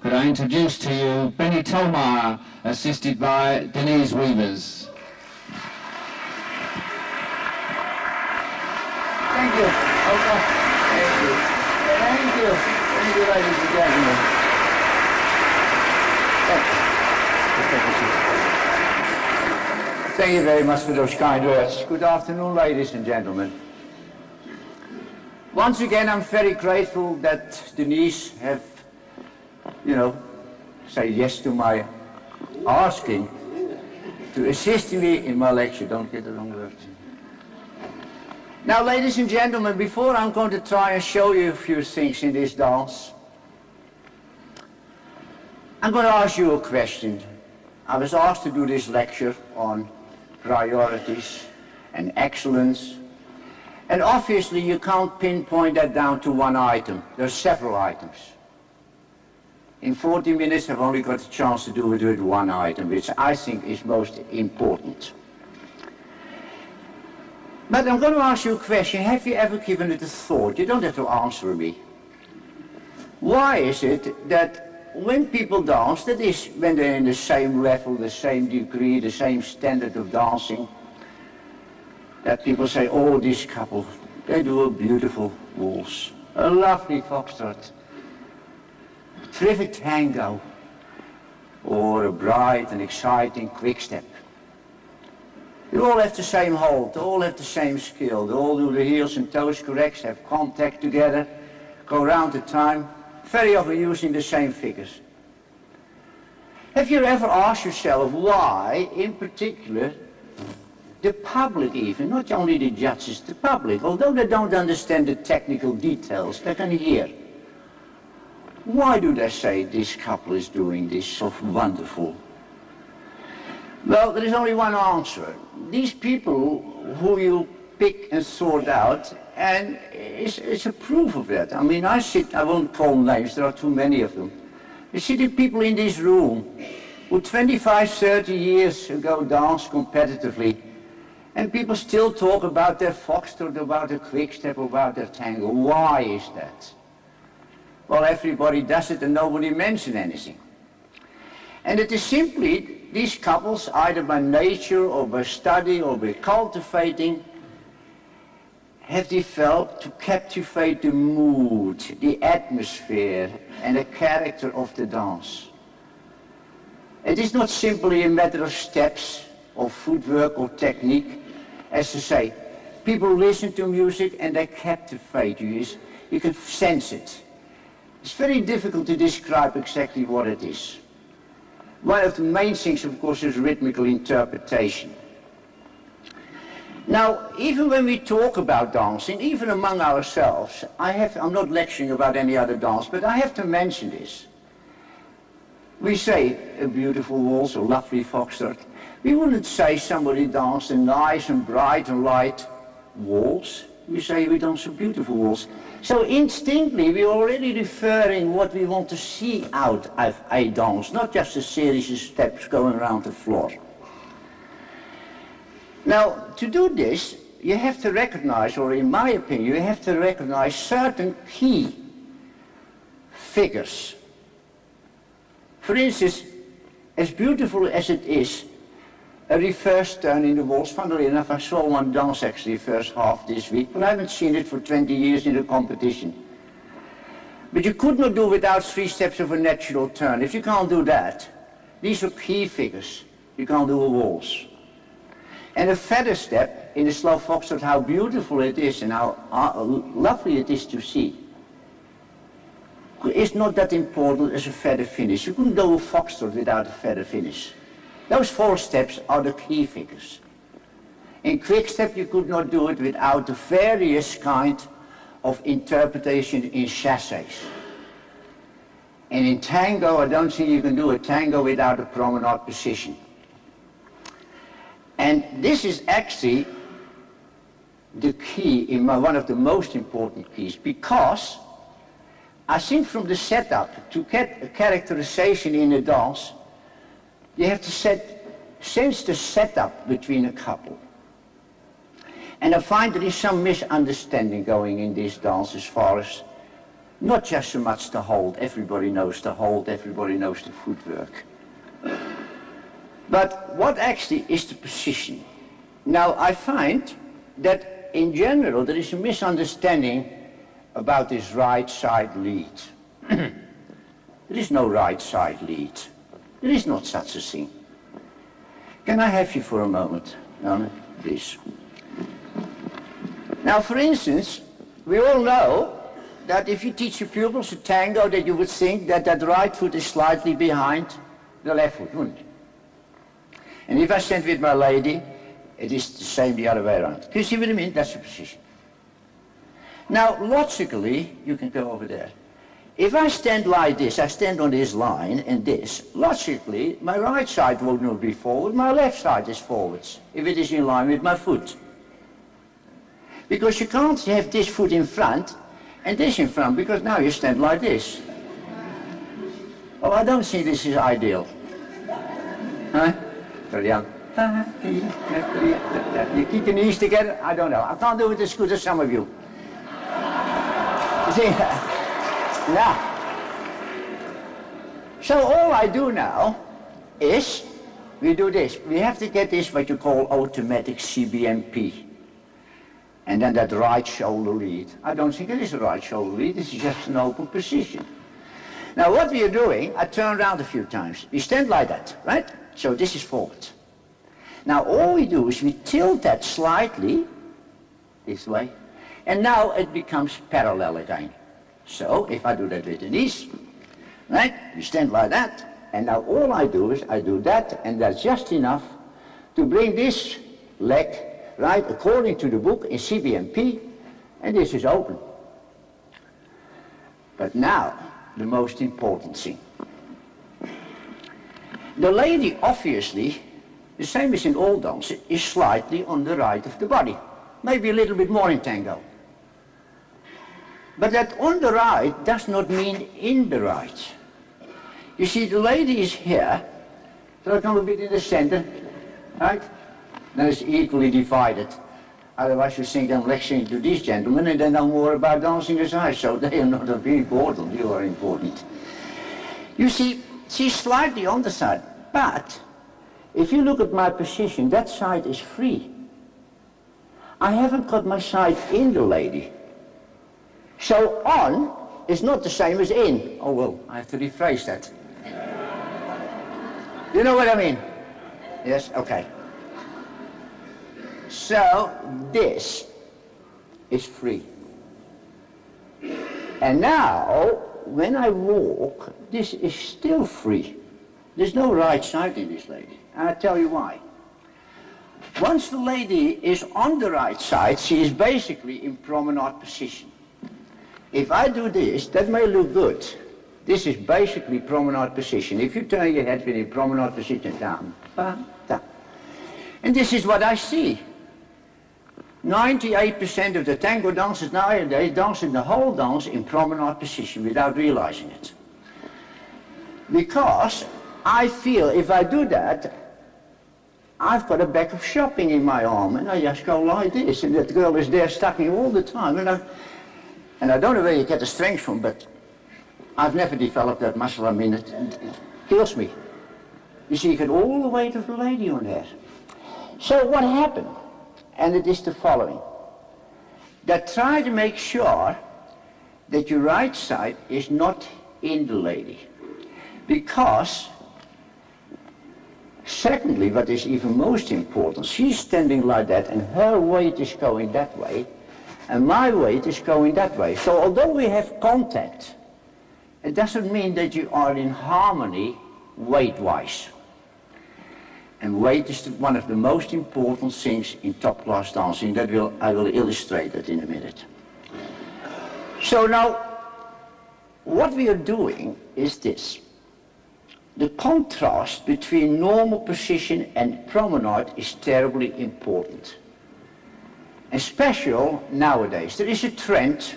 could I introduce to you Benny Tolmeyer, assisted by Denise Weavers. Thank you. Okay. Thank you. Thank you. Thank you, ladies and gentlemen. Thank you very much for those kind words. Good afternoon, ladies and gentlemen. Once again, I'm very grateful that Denise have, say yes to my asking to assist me in my lecture. Don't get the wrong word. Now, ladies and gentlemen, before I'm going to try and show you a few things in this dance, I'm going to ask you a question. I was asked to do this lecture on priorities and excellence, and obviously you can't pinpoint that down to one item. There's several items. In 40 minutes I've only got a chance to do it with one item, which I think is most important. But I'm going to ask you a question. Have you ever given it a thought? You don't have to answer me. Why is it that when people dance, that is when they're in the same level, the same degree, the same standard of dancing, that people say, oh, this couple, they do a beautiful waltz, a lovely foxtrot, terrific tango, or a bright and exciting quick step. They all have the same hold, they all have the same skill, they all do the heels and toes correct, have contact together, go round the time, very often using the same figures. Have you ever asked yourself why, in particular, the public even, not only the judges, the public, although they don't understand the technical details, they can hear. Why do they say this couple is doing this so wonderful? Well, there is only one answer. These people who you pick and sort out, and it's a proof of that. I mean, I won't call names, there are too many of them. You see the people in this room who 25, 30 years ago danced competitively, and people still talk about their foxtrot, about their quick step, about their tango. Why is that? Well, everybody does it and nobody mentions anything. And it is simply these couples, either by nature or by study or by cultivating, have developed to captivate the mood, the atmosphere, and the character of the dance. It is not simply a matter of steps or footwork or technique. As I say, people listen to music and they captivate you. You can sense it. It's very difficult to describe exactly what it is. One of the main things, of course, is rhythmical interpretation. Now, even when we talk about dancing, even among ourselves, I'm not lecturing about any other dance, but I have to mention this. We say a beautiful waltz or lovely foxtrot. We wouldn't say somebody danced a nice and bright and light waltz. We say we dance a beautiful waltz. So instinctively, we're already referring what we want to see out of a dance, not just a series of steps going around the floor. Now, to do this, you have to recognize, or in my opinion, you have to recognize certain key figures. For instance, as beautiful as it is, a reverse turn in the waltz. Funnily enough, I saw one dance actually first half this week, but I haven't seen it for 20 years in a competition. But you could not do without 3 steps of a natural turn. If you can't do that, these are key figures. You can't do a waltz. And a feather step in a slow foxtrot, how beautiful it is and how lovely it is to see. It's not that important as a feather finish. You couldn't do a foxtrot without a feather finish. Those 4 steps are the key figures. In quick step you could not do it without the various kind of interpretation in chasses. And in tango, I don't think you can do a tango without a promenade position. And this is actually the key, one of the most important keys, because I think from the setup, to get a characterization in a dance, you have to sense the setup between a couple. And I find there is some misunderstanding going in this dance as far as Not just so much the hold. Everybody knows the hold, everybody knows the footwork. But what actually is the position? Now, I find that in general there is a misunderstanding about this right side lead. There is no right side lead. There is not such a thing. Can I have you for a moment? No, please. Now, for instance, we all know that if you teach your pupils a tango, that you would think that that right foot is slightly behind the left foot, wouldn't you? And if I stand with my lady, it is the same the other way around. Do you see what I mean? That's the position. Now, logically, you can go over there. If I stand like this, I stand on this line and this, logically, my right side will not be forward, my left side is forwards, if it is in line with my foot. Because you can't have this foot in front and this in front, because now you stand like this. Oh, I don't think this is ideal. Huh? You keep your knees together? I don't know. I can't do it as good as some of you. You see? Now. So all I do now is, we do this. We have to get this what you call automatic CBMP. And then that right shoulder lead. I don't think it is a right shoulder lead, this is just an open position. Now what we are doing, I turn around a few times. We stand like that, right? So this is forward. Now all we do is we tilt that slightly, this way, and now it becomes parallel again. So if I do that with the knees, right? We stand like that, and now all I do is I do that, and that's just enough to bring this leg right, according to the book in CBMP, and this is open. But now, the most important thing. The lady, obviously, the same as in all dances, is slightly on the right of the body. Maybe a little bit more in tango. But that on the right does not mean in the right. You see, the lady is here, so I come a bit in the center, right? Then it's equally divided. Otherwise you think I'm lecturing to these gentlemen and they know more about dancing as I, so they are not very important, you are important. You see, she's slightly on the side, but if you look at my position, that side is free. I haven't got my side in the lady. So on is not the same as in. Oh well, I have to rephrase that. You know what I mean? Yes? Okay. So this is free. And now, when I walk, this is still free. There's no right side in this lady. And I'll tell you why. Once the lady is on the right side, she is basically in promenade position. If I do this, that may look good. This is basically promenade position. If you turn your head with a promenade position down, down. And this is what I see. 98% of the tango dancers nowadays dancing the whole dance in promenade position without realizing it. Because I feel if I do that, I've got a bag of shopping in my arm and I just go like this and that girl is there stuck me all the time and I don't know where you get the strength from, but I've never developed that muscle. I mean, it kills me. You see, you get all the weight of the lady on there. So what happened? And it is the following. That try to make sure that your right side is not in the lady. Because, secondly, what is even most important, she's standing like that and her weight is going that way and my weight is going that way. So although we have contact, it doesn't mean that you are in harmony weight-wise. And weight is one of the most important things in top-class dancing. I will illustrate that in a minute. So now, what we are doing is this. The contrast between normal position and promenade is terribly important. Especially nowadays. There is a trend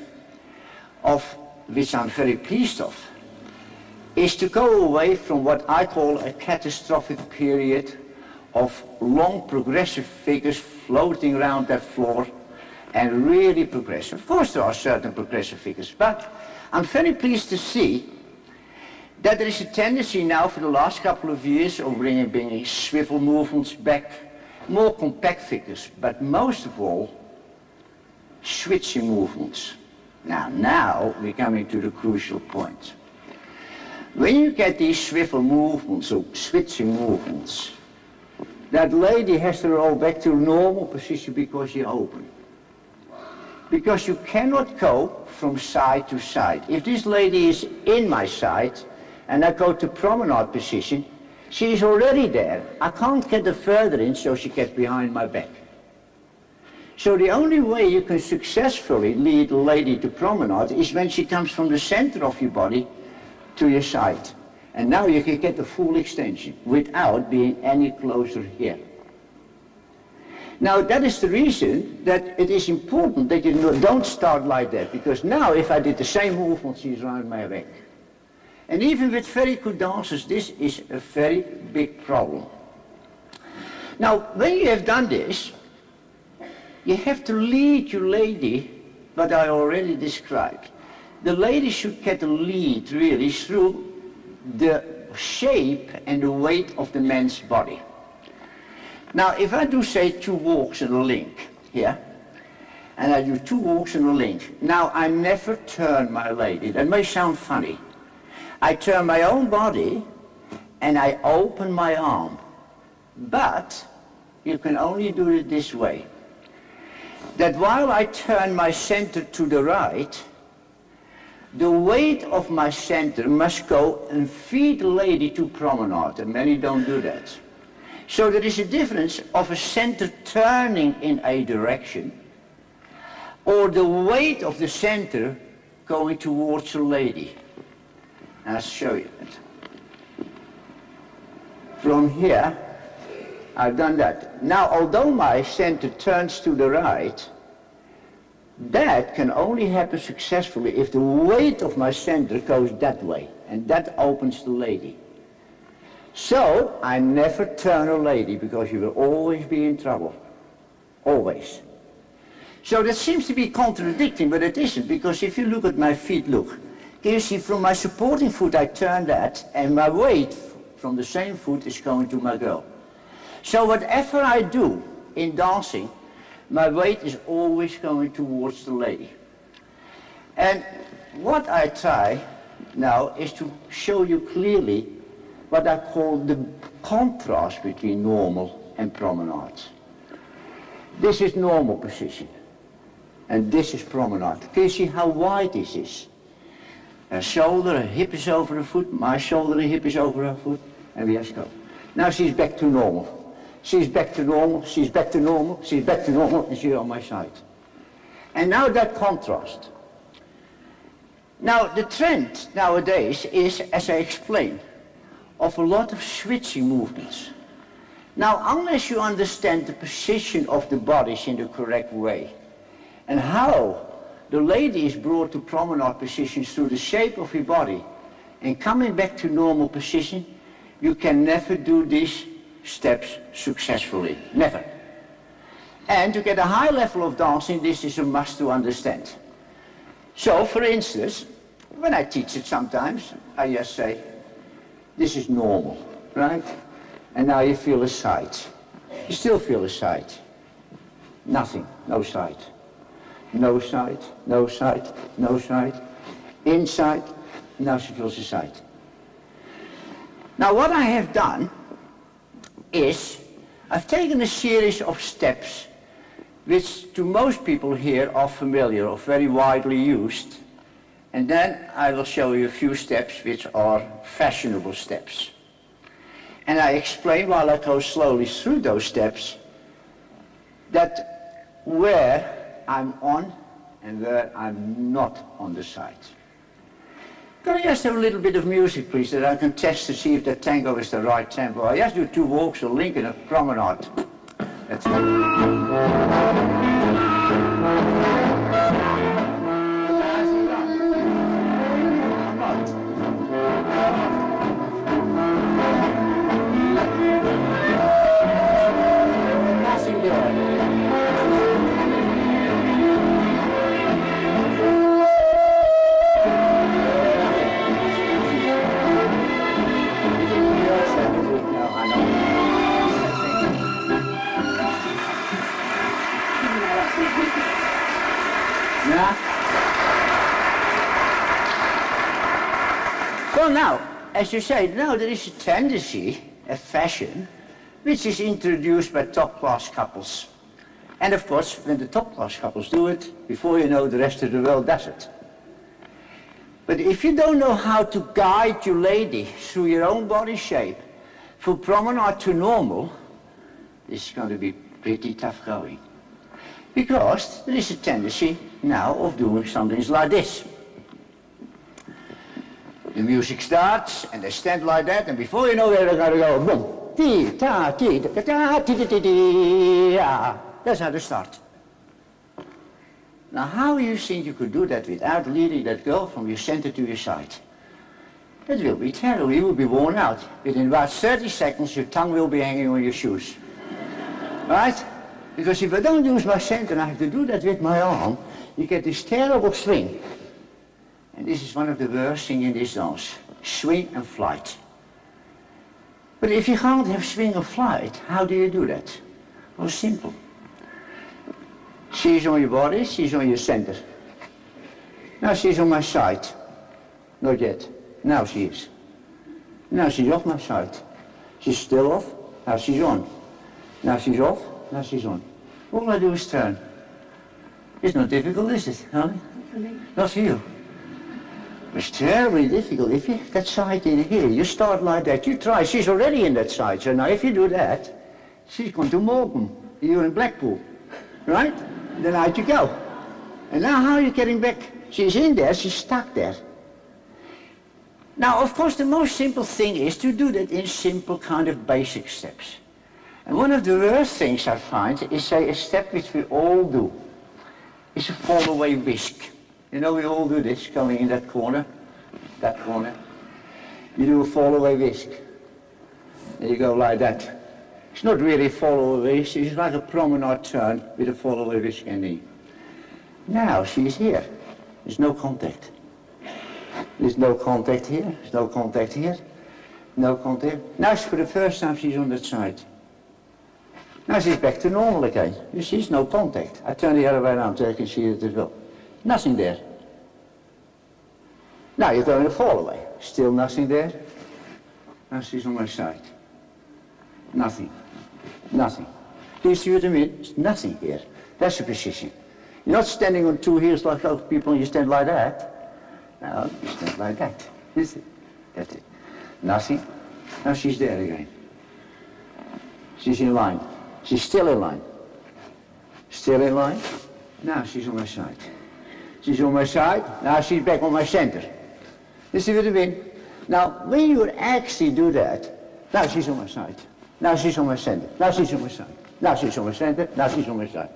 of, which I'm very pleased of, is to go away from what I call a catastrophic period of long progressive figures floating around that floor and really progressive. Of course there are certain progressive figures, but I'm very pleased to see that there is a tendency now for the last couple of years of bringing swivel movements back, more compact figures, but most of all, switching movements. Now we're coming to the crucial point. When you get these swivel movements or switching movements, that lady has to roll back to normal position because you open. Because you cannot go from side to side. If this lady is in my side and I go to promenade position, she is already there. I can't get her further in so she gets behind my back. So the only way you can successfully lead a lady to promenade is when she comes from the center of your body to your side. And now you can get the full extension without being any closer here. Now that is the reason that it is important that you don't start like that, because now if I did the same movement, she's around my neck. And even with very good dancers, this is a very big problem. Now when you have done this, you have to lead your lady, what I already described. The lady should get a lead really through the shape and the weight of the man's body. Now if I do say 2 walks and a link here, and I do 2 walks and a link, now I never turn my lady. That may sound funny. I turn my own body and I open my arm. But you can only do it this way. That while I turn my center to the right, the weight of my center must go and feed the lady to promenade, and many don't do that. So there is a difference of a center turning in a direction, or the weight of the center going towards a lady. I'll show you it. From here, I've done that. Now, although my center turns to the right, that can only happen successfully if the weight of my center goes that way, and that opens the lady. So, I never turn a lady, because you will always be in trouble. Always. So that seems to be contradicting, but it isn't, because if you look at my feet, look. Can you see from my supporting foot I turn that, and my weight from the same foot is going to my girl. So whatever I do in dancing, my weight is always going towards the lady. And what I try now is to show you clearly what I call the contrast between normal and promenade. This is normal position, and this is promenade. Can you see how wide this is? A shoulder, a hip is over a foot, my shoulder, a hip is over her foot, and we just go. Now she's back to normal. She's back to normal, she's back to normal, she's back to normal, and she's on my side. And now that contrast. Now the trend nowadays is, as I explained, of a lot of switching movements. Now unless you understand the position of the bodies in the correct way, and how the lady is brought to promenade positions through the shape of your body, and coming back to normal position, you can never do these steps successfully. Never. And to get a high level of dancing, this is a must to understand. So, for instance, when I teach it sometimes, I just say, this is normal, right? And now you feel a side. You still feel a side. Nothing, no side. No side, no side, no side. Inside, now she feels a side. Now what I have done is, I've taken a series of steps which to most people here are familiar or very widely used, and then I will show you a few steps which are fashionable steps. And I explain while I go slowly through those steps that where I'm on and where I'm not on the side. Can I just have a little bit of music, please, that I can test to see if the tango is the right tempo? I just do 2 walks, a link and a promenade. That's it. as you say, now there is a tendency, a fashion, which is introduced by top-class couples. And of course, when the top-class couples do it, before you know, the rest of the world does it. But if you don't know how to guide your lady through your own body shape, from promenade to normal, this is going to be pretty tough going. Because there is a tendency now of doing something like this. The music starts, and they stand like that, and before you know it, they're going to go boom, ti, ta, ti, ta, ta, ti, ti, ti, ti, ah. That's how they start. Now, how you think you could do that without leading that girl from your center to your side? It will be terrible. You will be worn out. Within about 30 seconds, your tongue will be hanging on your shoes. Right? Because if I don't use my center and I have to do that with my arm, you get this terrible swing. And this is one of the worst things in this dance. Swing and flight. But if you can't have swing and flight, how do you do that? Well, simple. She's on your body, she's on your center. Now she's on my side. Not yet. Now she is. Now she's off my side. She's still off. Now she's on. Now she's off. Now she's on. All I do is turn. It's not difficult, is it, honey? Not for you. It's terribly difficult. If you that side in here, you start like that. You try. She's already in that side. So now if you do that, she's going to Morgan. You're in Blackpool. Right? Then out you go. And now how are you getting back? She's in there, she's stuck there. Now, of course, the most simple thing is to do that in simple kind of basic steps. And one of the worst things I find is, say, a step which we all do. It's a fall-away whisk. You know, we all do this, going in that corner. You do a fall-away whisk. And you go like that. It's not really a fall-away whisk, it's like a promenade turn with a fall-away whisk ending. Now she's here. There's no contact. There's no contact here, there's no contact here, no contact. Now for the first time she's on that side. Now she's back to normal again. You see, there's no contact. I turn the other way around so I can see it as well. Nothing there. Now you're going to fall away. Still nothing there. Now she's on my side. Nothing. Nothing. Do you see what I mean? There's nothing here. That's the position. You're not standing on two heels like other people and you stand like that. No, you stand like that. Is it? That's it. Nothing. Now she's there again. She's in line. She's still in line. Still in line. Now she's on my side. She's on my side. Now she's back on my center. You see what I mean? Now, when you actually do that, now she's on my side. Now she's on my center. Now she's on my side. Now she's on my center. Now she's on my side.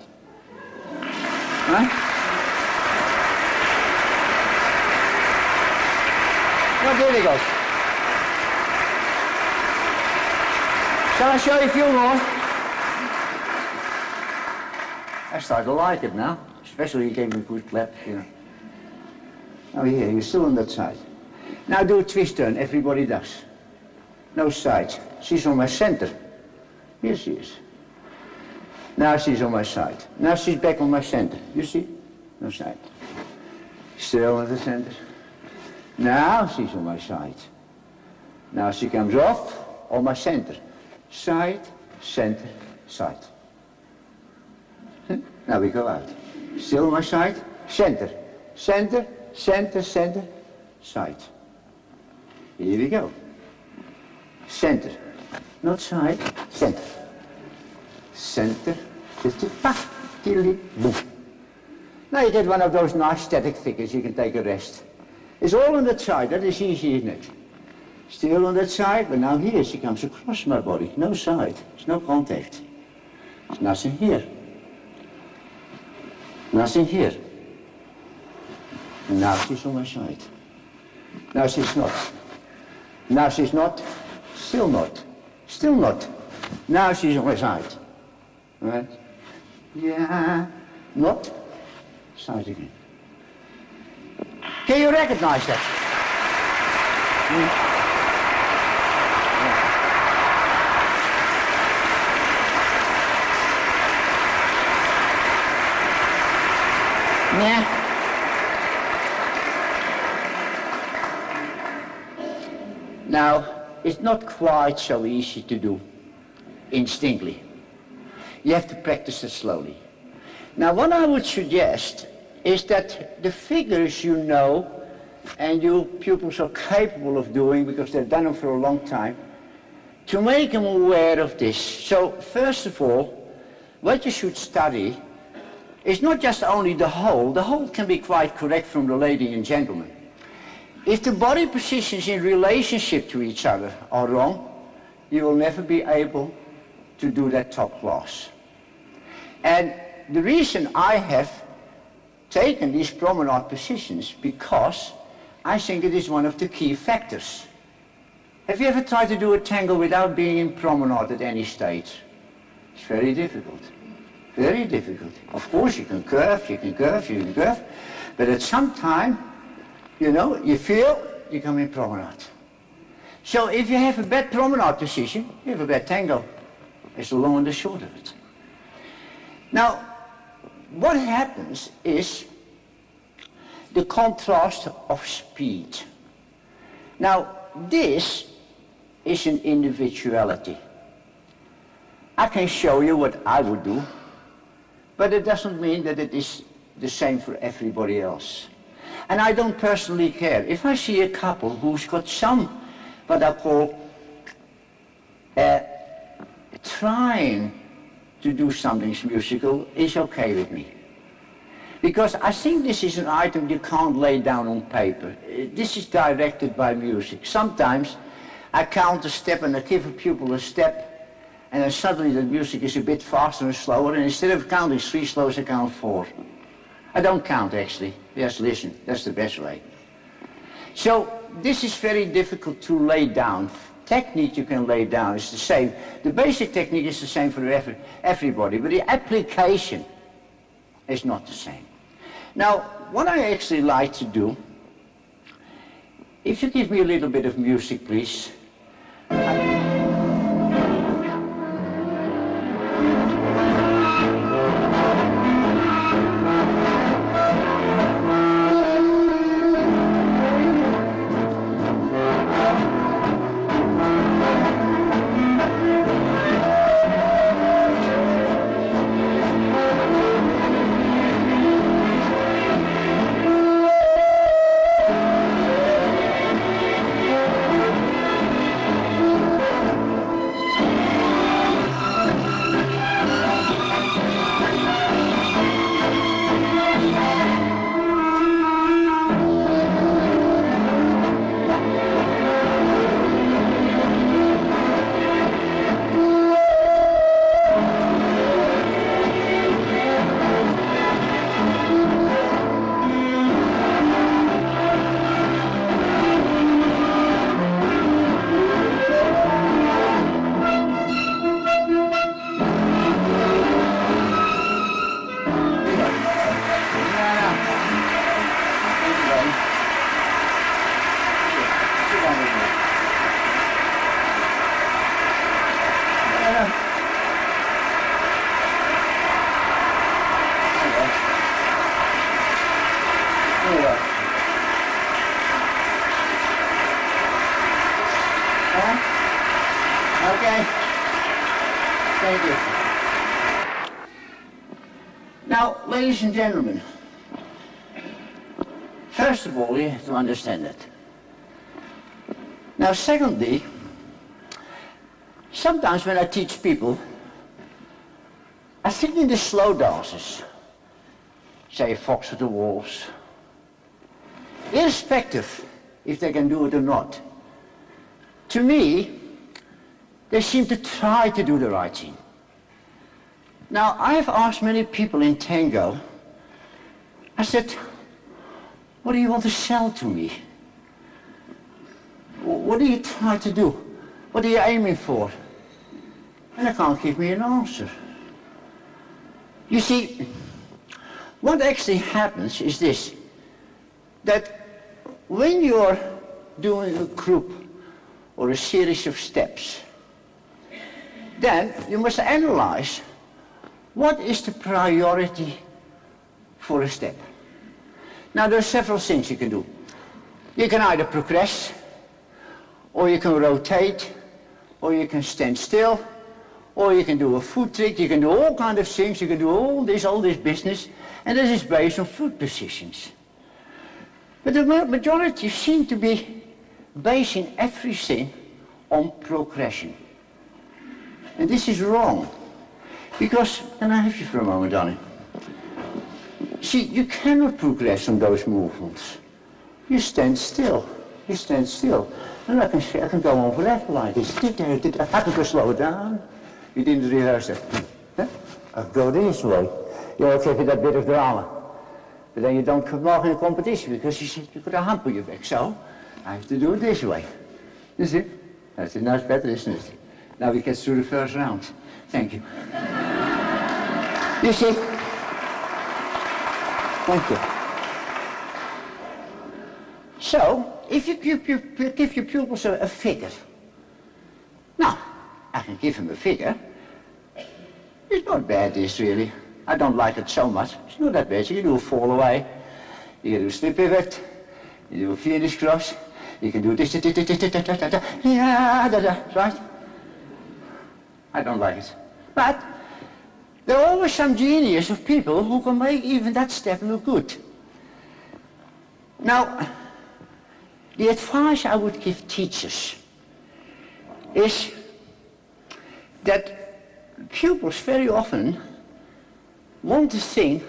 Right? Well, there it goes. Shall I show you a few more? I start to like it now. Especially you gave me a good clap, you know. Oh yeah, you're still on that side. Now do a twist turn, everybody does. No sides. She's on my center. Here she is. Now she's on my side. Now she's back on my center. You see? No side. Still on the center. Now she's on my side. Now she comes off on my center. Side, center, side. Now we go out. Still on my side, center, center, center, center, side. Here we go. Center, not side, center. Center, boom. Now you get one of those nice static figures, you can take a rest. It's all on that side, that is easy, isn't it? Still on that side, but now here she comes across my body. No side, there's no contact. There's nothing here. Nothing here. Now she's on my side. Now she's not. Now she's not. Still not. Still not. Now she's on my side. Right? Yeah. Not. Side again. Can you recognize that? Now, it's not quite so easy to do instinctively. You have to practice it slowly. Now, what I would suggest is that the figures you know and your pupils are capable of doing because they've done them for a long time, to make them aware of this. So, first of all, what you should study is not just only the whole can be quite correct from the lady and gentleman. If the body positions in relationship to each other are wrong, you will never be able to do that top class. And the reason I have taken these promenade positions, because I think it is one of the key factors. Have you ever tried to do a tango without being in promenade at any stage? It's very difficult. Very difficult. Of course you can curve, but at some time, you know, you feel you come in promenade. So if you have a bad promenade position, you have a bad tango. It's the long and the short of it. Now, what happens is the contrast of speed. Now, this is an individuality. I can show you what I would do, but it doesn't mean that it is the same for everybody else. And I don't personally care. If I see a couple who's got some, what I call, trying to do something musical, is okay with me. Because I think this is an item you can't lay down on paper. This is directed by music. Sometimes I count a step and I give a pupil a step, and then suddenly the music is a bit faster and slower, and instead of counting 3 slows, I count 4. I don't count actually, just listen, that's the best way. So this is very difficult to lay down. Technique you can lay down is the same. The basic technique is the same for everybody, but the application is not the same. Now, what I actually like to do, if you give me a little bit of music, please. Okay. Thank you. Now, ladies and gentlemen, first of all, you have to understand that. Now, secondly, sometimes when I teach people, I think in the slow dances, say Fox with the Wolves, irrespective if they can do it or not, to me, they seem to try to do the right thing. Now, I have asked many people in tango, I said, what do you want to sell to me? What do you try to do? What are you aiming for? And they can't give me an answer. You see, what actually happens is this, that when you're doing a group or a series of steps, then you must analyze what is the priority for a step. Now, there are several things you can do. You can either progress, or you can rotate, or you can stand still, or you can do a foot trick, you can do all kinds of things, you can do all this business, and this is based on foot positions. But the majority seem to be basing everything on progression. And this is wrong. Because, can I have you for a moment, Donnie? See, you cannot progress on those movements. You stand still. You stand still. And I can go on forever like this. I can slow it down. You didn't rehearse it. Huh? I'll go this way. You'll give you that bit of drama. But then you don't come off in a competition because you said you've got a hump on your back. So, I have to do it this way. You see? That's much better, isn't it? Now we get through the first round. Thank you. You see? Thank you. So, if you give your pupils a figure, now, I can give him a figure. It's not bad, this really. I don't like it so much. It's not that bad. You can do a fall away. You can do a slip pivot. You do a Phoenix cross. You can do this, right? I don't like it. But there are always some genius of people who can make even that step look good. Now, the advice I would give teachers is that pupils very often want the thing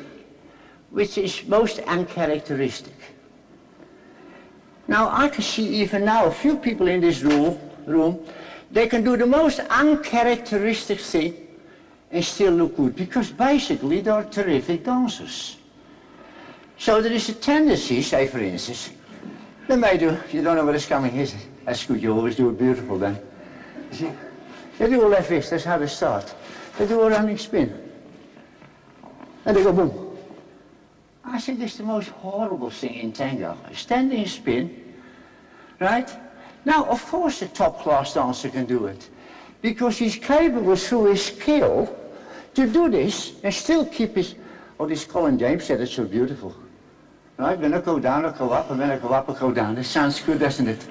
which is most uncharacteristic. Now, I can see even now a few people in this room, they can do the most uncharacteristic thing and still look good, because basically they are terrific dancers. So there is a tendency, say for instance, they may do, you don't know what is coming, is it? That's good, you always do it beautiful then. You see? They do a left wrist, that's how they start. They do a running spin. And they go boom. I think it's the most horrible thing in tango. A standing spin, right? Now, of course the top-class dancer can do it, because he's capable through his skill to do this and still keep his, this Colin James said it's so beautiful. Right, when I go down, I go up, and when I go up, I go down. It sounds good, doesn't it?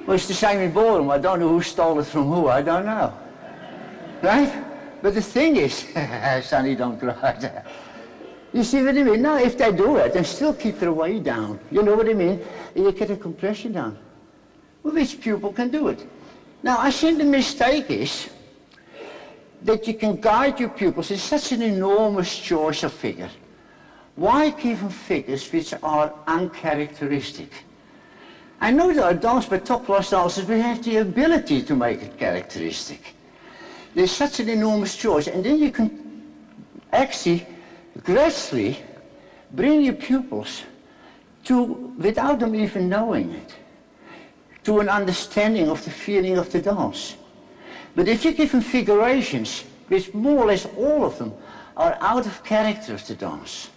Well, it's the same in ballroom. I don't know who stole it from who, I don't know. Right? But the thing is, Sonny, don't cry. You see what I mean? Now, if they do it and still keep their weight down, you know what I mean? You get a compression down. Well, which pupil can do it? Now, I think the mistake is that you can guide your pupils. It's such an enormous choice of figure. Why give them figures which are uncharacteristic? I know there are dancers, but top-class dancers, we have the ability to make it characteristic. There's such an enormous choice, and then you can actually gradually bring your pupils to, without them even knowing it, to an understanding of the feeling of the dance. But if you give them figurations, which more or less all of them are out of character of the dance.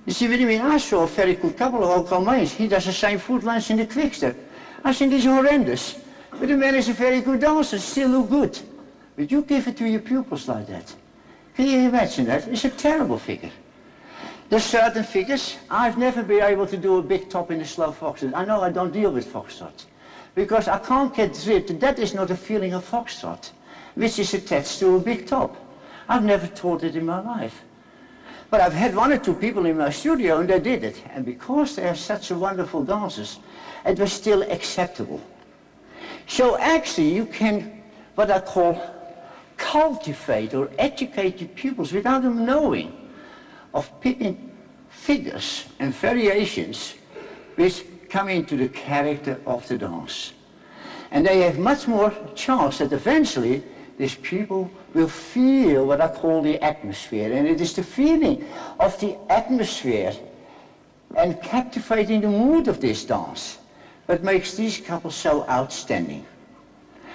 You see what I mean? I saw a very good couple of Tolmeyers. He does the same foot lines in the quick step. I think it's horrendous. But the man is a very good dancer, still look good. But you give it to your pupils like that. Can you imagine that? It's a terrible figure. There's certain figures, I've never been able to do a big top in a slow foxtrot. I know I don't deal with foxtrot, because I can't get gripped. That is not a feeling of foxtrot, which is attached to a big top. I've never taught it in my life. But I've had one or two people in my studio and they did it. And because they are such wonderful dancers, it was still acceptable. So actually you can, what I call, cultivate or educate your pupils without them knowing, of picking figures and variations which come into the character of the dance. And they have much more chance that eventually this pupil will feel what I call the atmosphere. And it is the feeling of the atmosphere and captivating the mood of this dance that makes these couples so outstanding.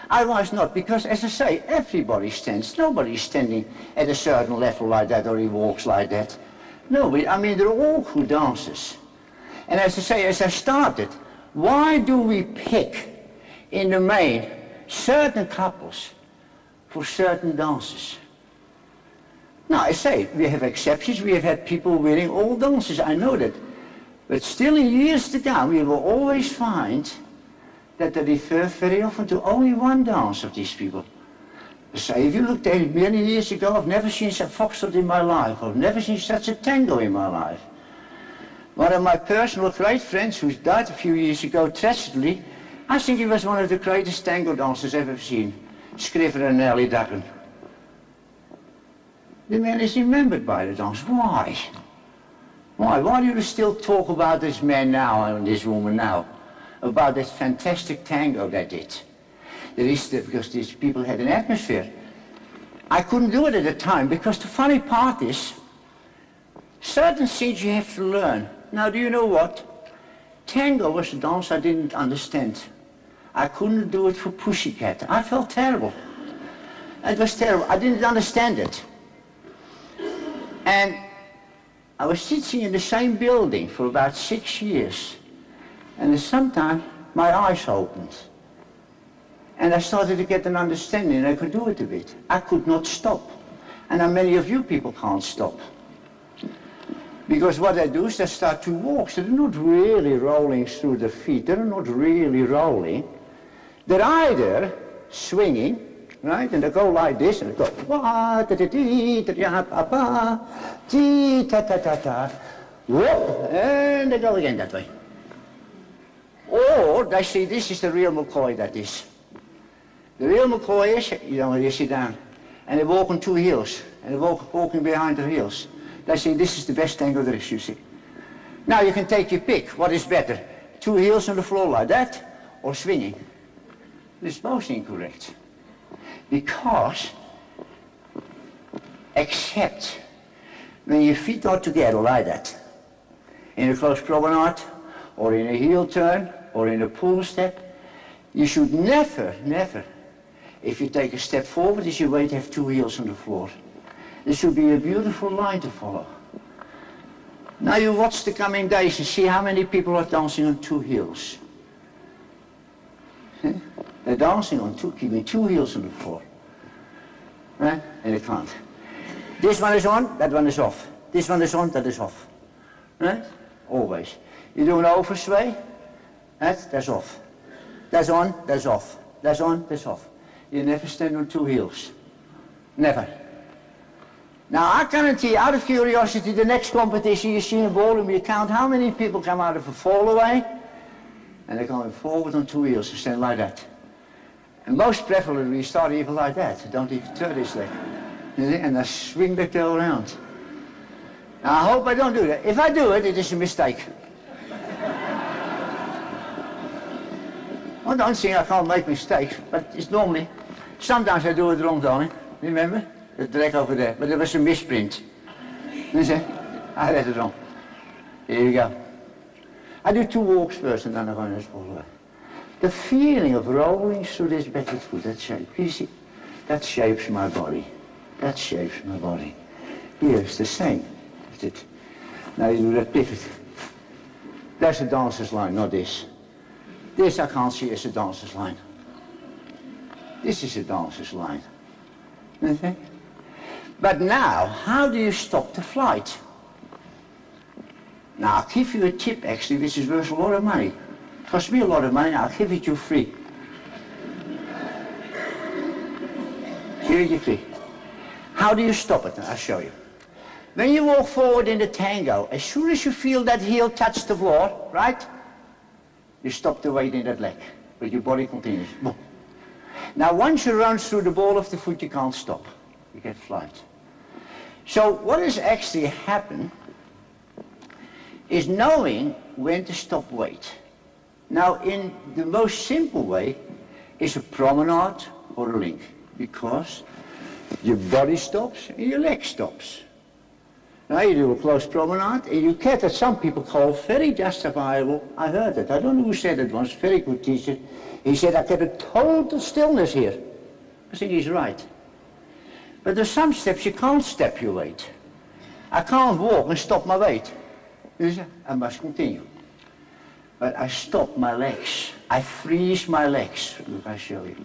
Otherwise not, because as I say, everybody stands. Nobody's standing at a certain level like that or he walks like that. No, I mean, they're all good dancers. And as I say, as I started, why do we pick in the main certain couples for certain dances? Now, I say, we have exceptions. We have had people winning all dances. I know that. But still in years to come, we will always find that they refer very often to only one dance of these people. They say, if you looked at it many years ago, I've never seen such foxtrot in my life, I've never seen such a tango in my life. One of my personal great friends who died a few years ago tragically, I think he was one of the greatest tango dancers I've ever seen, Scriver and Nelly Duggan. The man is remembered by the dance. Why? Why do you still talk about this man now and this woman now? About that fantastic tango they did? Because these people had an atmosphere. I couldn't do it at the time because the funny part is, certain things you have to learn. Now, do you know what? Tango was a dance I didn't understand. I couldn't do it for Pussycat. I felt terrible. It was terrible. I didn't understand it. And I was sitting in the same building for about 6 years. And then sometime my eyes opened. And I started to get an understanding and I could do it a bit. I could not stop. And now many of you people can't stop. Because what they do is they start to walk. So they're not really rolling through the feet. They're not really rolling. They're either swinging, right? And they go like this and they go wah da da dee da da pa pa dee ta ta ta ta. Whoa, and they go again that way. Or they say this is the real McCoy, that is. The real McCoy is, you know, they sit down and they walk on 2 heels and they're walking behind their heels. They say this is the best tango there is, you see. Now you can take your pick. What is better? 2 heels on the floor like that or swinging? This is both incorrect. Because, except when your feet are together like that, in a close promenade, or in a heel turn, or in a pull step, you should never, if you take a step forward, you should wait to have 2 heels on the floor. There should be a beautiful line to follow. Now you watch the coming days and see how many people are dancing on 2 heels. They're dancing on keeping 2 heels on the floor. Right? And they can't. This one is on, that one is off. This one is on, that is off. Right? Always. You do an oversway, that's off. That's on, that's off. That's on, that's off. You never stand on 2 heels. Never. Now I guarantee, out of curiosity, the next competition you see in ballroom, you count how many people come out of a fall away, and they're going forward on 2 heels and stand like that. And most preferably start even like that, don't even turn this leg. And they swing the tail around. Now I hope I don't do that. If I do it, it is a mistake. I don't think I can't make mistakes, but it's normally, sometimes I do it wrong, darling. Remember? The track over there, but there was a misprint. You see? I read it wrong. Here you go. I do 2 walks first and then I go in this forward. The feeling of rolling through this backward foot, that shape, you see, that shapes my body. That shapes my body. Here it's the same. That's it. Now you do that pivot. That's a dancer's line, not this. This I can't see as a dancer's line. This is a dancer's line. Okay? But now, how do you stop the flight? Now, I'll give you a tip, actually, which is worth a lot of money. It costs me a lot of money, I'll give it you free. Give it you free. How do you stop it? I'll show you. When you walk forward in the tango, as soon as you feel that heel touch the floor, right? You stop the weight in that leg, but your body continues. Boom. Now, once you run through the ball of the foot, you can't stop. You get flight. So what has actually happened is knowing when to stop weight. Now, in the most simple way is a promenade or a link, because your body stops and your leg stops. Now you do a close promenade and you get what some people call very justifiable. I heard it. I don't know who said it once. Very good teacher. He said, I get a total stillness here. I think he's right. But there's some steps you can't step your weight. I can't walk and stop my weight. I must continue. But I stop my legs. I freeze my legs. Look, I show you.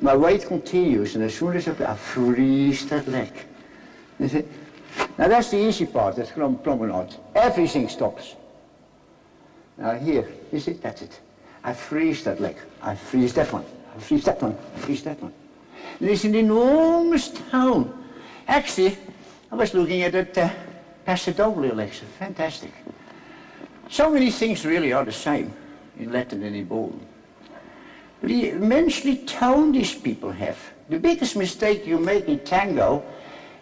My weight continues, and as soon as I freeze that leg. You see? Now that's the easy part, that's promenade. Everything stops. Now here, you see, that's it. I freeze that leg. I freeze that one. I freeze that one. I freeze that one. There's an enormous tone. Actually, I was looking at it passadoble election. Fantastic. So many things really are the same in Latin and in Balkan. But the immensely tone these people have. The biggest mistake you make in tango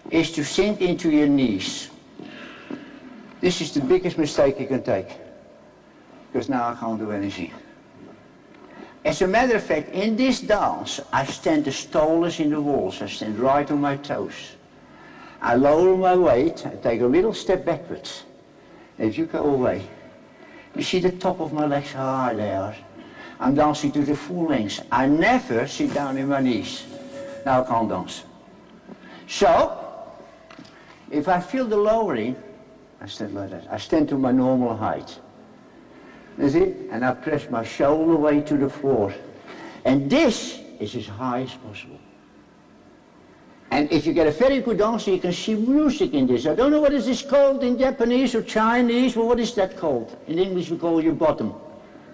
is to sink into your knees. This is the biggest mistake you can take. Because now I can't do anything. As a matter of fact, in this dance, I stand as tall as in the walls. I stand right on my toes. I lower my weight, I take a little step backwards. If you go away, you see the top of my legs, how high they are. I'm dancing to the full length. I never sit down in my knees. Now I can't dance. So, if I feel the lowering, I stand like that. I stand to my normal height. That's it. And I press my shoulder way to the floor. And this is as high as possible. And if you get a very good dancer, you can see music in this. I don't know what is this called in Japanese or Chinese, but what is that called? In English we call your bottom.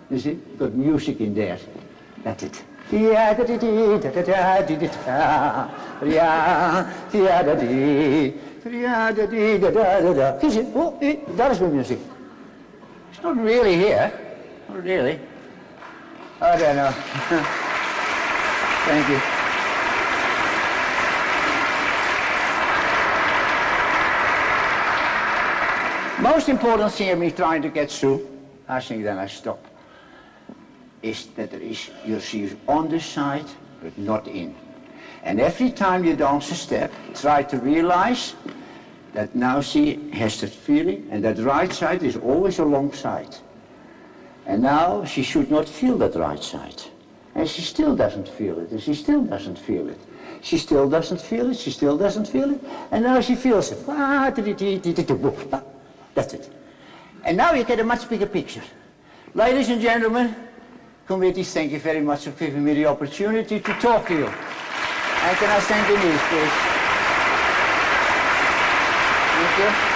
You see? You've got music in there. That's it. Oh, that is my music. It's not really here. Not really. I don't know. Thank you. Most important thing of me trying to get through, I think then I stop, is that there is your sleeves on the side, but not in. And every time you dance a step, try to realize that now she has that feeling, and that right side is always a long side. And now she should not feel that right side. And she still doesn't feel it, and she still doesn't feel it. She still doesn't feel it, she still doesn't feel it, and now she feels it. That's it. And now you get a much bigger picture. Ladies and gentlemen, committees, thank you very much for giving me the opportunity to talk to you. And can I thank Denise, please? Thank you.